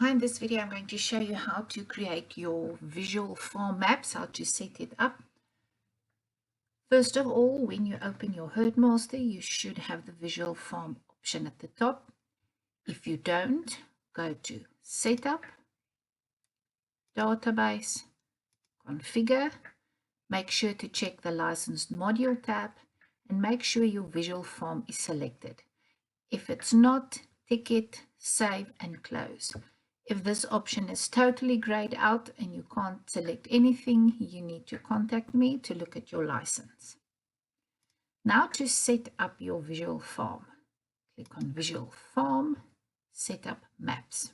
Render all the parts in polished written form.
Hi, in this video I'm going to show you how to create your visual farm maps, how to set it up. First of all, when you open your HerdMaster, you should have the visual farm option at the top. If you don't, go to Setup, Database, Configure. Make sure to check the Licensed Module tab and make sure your visual farm is selected. If it's not, tick it, save and close. If this option is totally grayed out and you can't select anything, you need to contact me to look at your license. Now to set up your visual farm, click on Visual Farm, Set up Maps.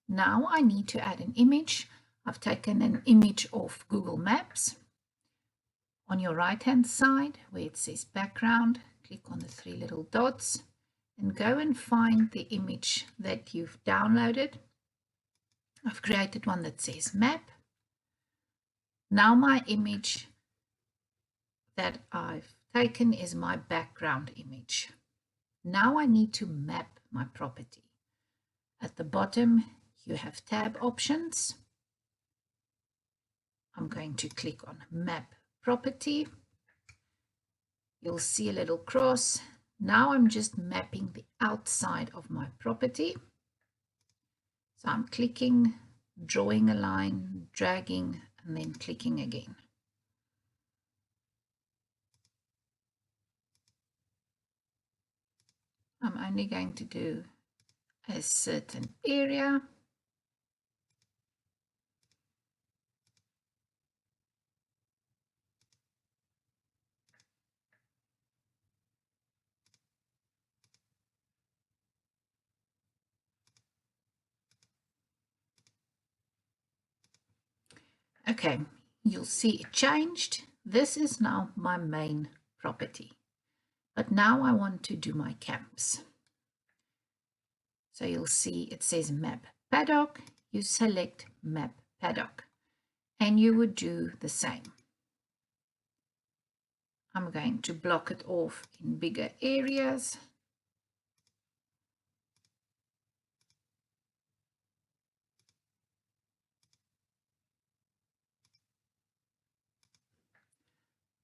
Now I need to add an image. I've taken an image of Google Maps. On your right hand side where it says background, click on the three little dots and go and find the image that you've downloaded. I've created one that says map. Now my image that I've taken is my background image. Now I need to map my property. At the bottom you have tab options. I'm going to click on map property. You'll see a little cross. Now I'm just mapping the outside of my property. So I'm clicking, drawing a line, dragging, and then clicking again. I'm only going to do a certain area. Okay, you'll see it changed. This is now my main property. But now I want to do my camps. So you'll see it says map paddock. You select map paddock and you would do the same. I'm going to block it off in bigger areas.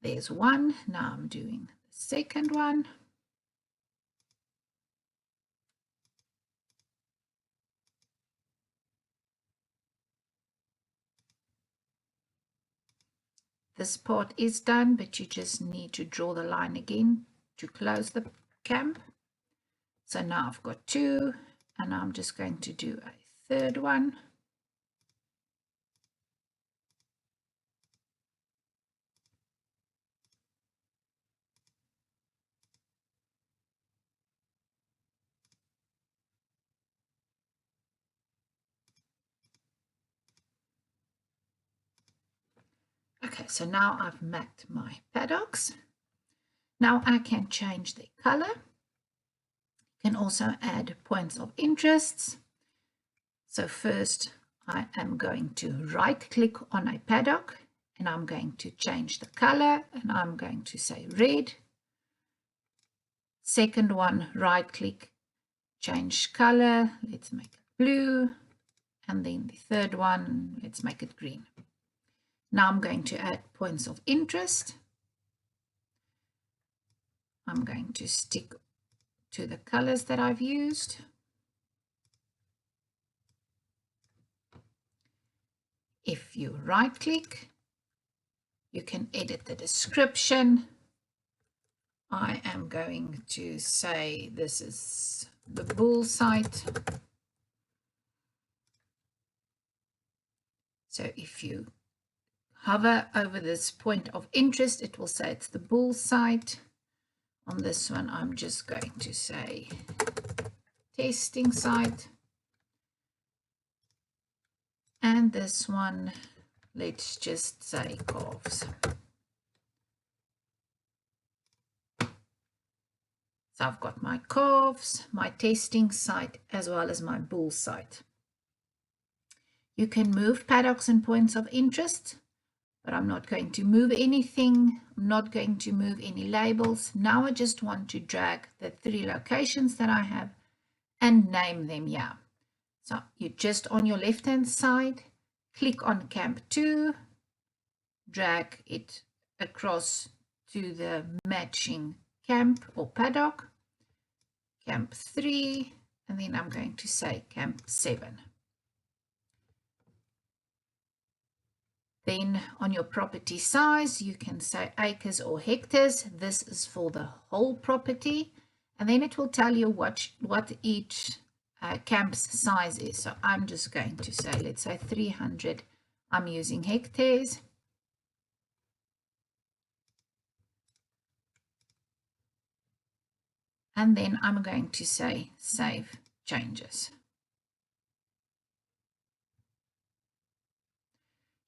There's one. Now I'm doing the second one. This part is done, but you just need to draw the line again to close the camp. So now I've got two, and I'm just going to do a third one. Okay, so now I've mapped my paddocks. Now I can change the color. You can also add points of interest. So first I am going to right click on a paddock and I'm going to change the color and I'm going to say red. Second one, right click, change color, let's make it blue. And then the third one, let's make it green. Now I'm going to add points of interest. I'm going to stick to the colors that I've used. If you right click, you can edit the description. I am going to say this is the bull site. So if you hover over this point of interest, it will say it's the bull site. On this one, I'm just going to say testing site. And this one, let's just say calves. So I've got my calves, my testing site, as well as my bull site. You can move paddocks and points of interest, but I'm not going to move anything. I'm not going to move any labels. Now I just want to drag the three locations that I have and name them here. So you just on your left hand side, click on camp 2, drag it across to the matching camp or paddock, camp 3, and then I'm going to say camp 7. Then on your property size, you can say acres or hectares. This is for the whole property. And then it will tell you what each camp's size is. So I'm just going to say, let's say 300. I'm using hectares. And then I'm going to say save changes.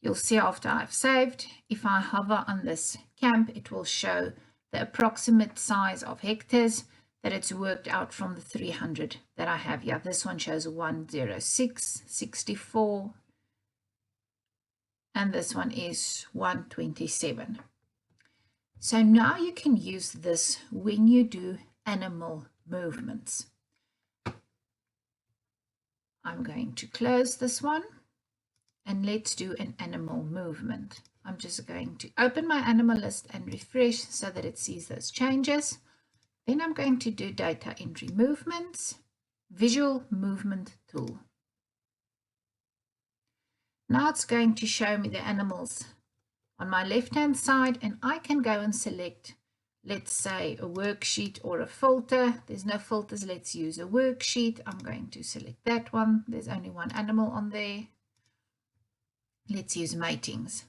You'll see after I've saved, if I hover on this camp, it will show the approximate size of hectares that it's worked out from the 300 that I have here. This one shows 106.64 and this one is 127. So now you can use this when you do animal movements. I'm going to close this one. And let's do an animal movement. I'm just going to open my animal list and refresh so that it sees those changes. Then I'm going to do data entry movements, visual movement tool. Now it's going to show me the animals on my left-hand side, and I can go and select, let's say, a worksheet or a filter. There's no filters. Let's use a worksheet. I'm going to select that one. There's only one animal on there. Let's use matings.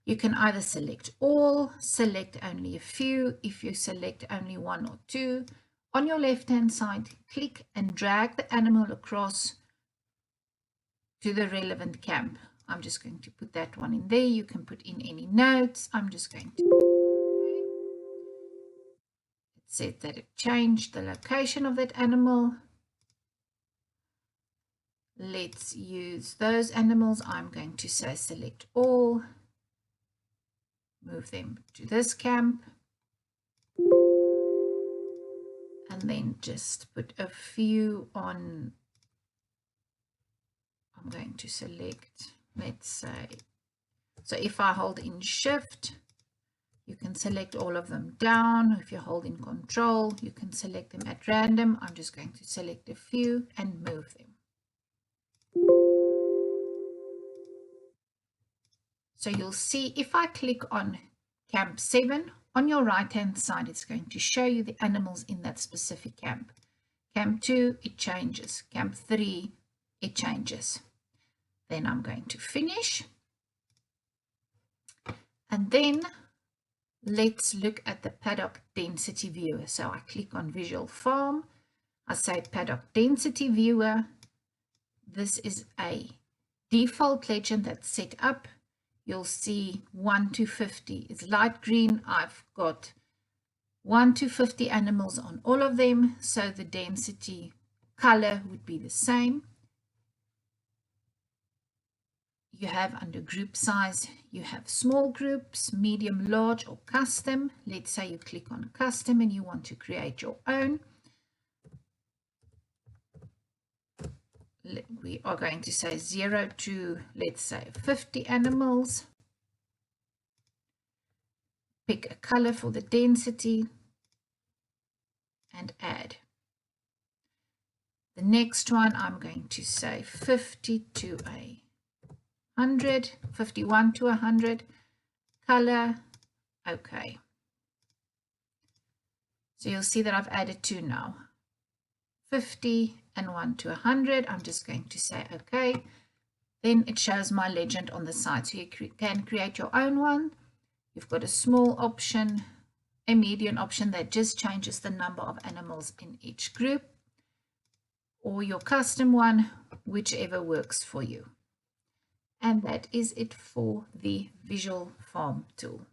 You can either select all, select only a few. If you select only one or two, on your left-hand side, click and drag the animal across to the relevant camp. I'm just going to put that one in there. You can put in any notes. I'm just going to. It said that it changed the location of that animal. Let's use those animals. I'm going to say select all, move them to this camp, and then just put a few on. I'm going to select, let's say, so if I hold in shift, you can select all of them down. If you hold in control, you can select them at random. I'm just going to select a few and move them. So you'll see if I click on camp 7, on your right hand side, it's going to show you the animals in that specific camp. Camp 2, it changes. Camp 3, it changes. Then I'm going to finish. And then let's look at the paddock density viewer. So I click on visual farm. I say paddock density viewer. This is a default legend that's set up. You'll see 1 to 50 is light green. I've got 1 to 50 animals on all of them, so the density color would be the same. You have under group size, you have small groups, medium, large, or custom. Let's say you click on custom and you want to create your own. We are going to say 0 to, let's say, 50 animals. Pick a color for the density and add. The next one, I'm going to say 50 to 100, 51 to 100, color, okay. So you'll see that I've added 2 now, 50 and 1 to 100. I'm just going to say okay. Then it shows my legend on the side, so you can create your own one. You've got a small option, a medium option that just changes the number of animals in each group, or your custom one, whichever works for you. And that is it for the Visual Farm tool.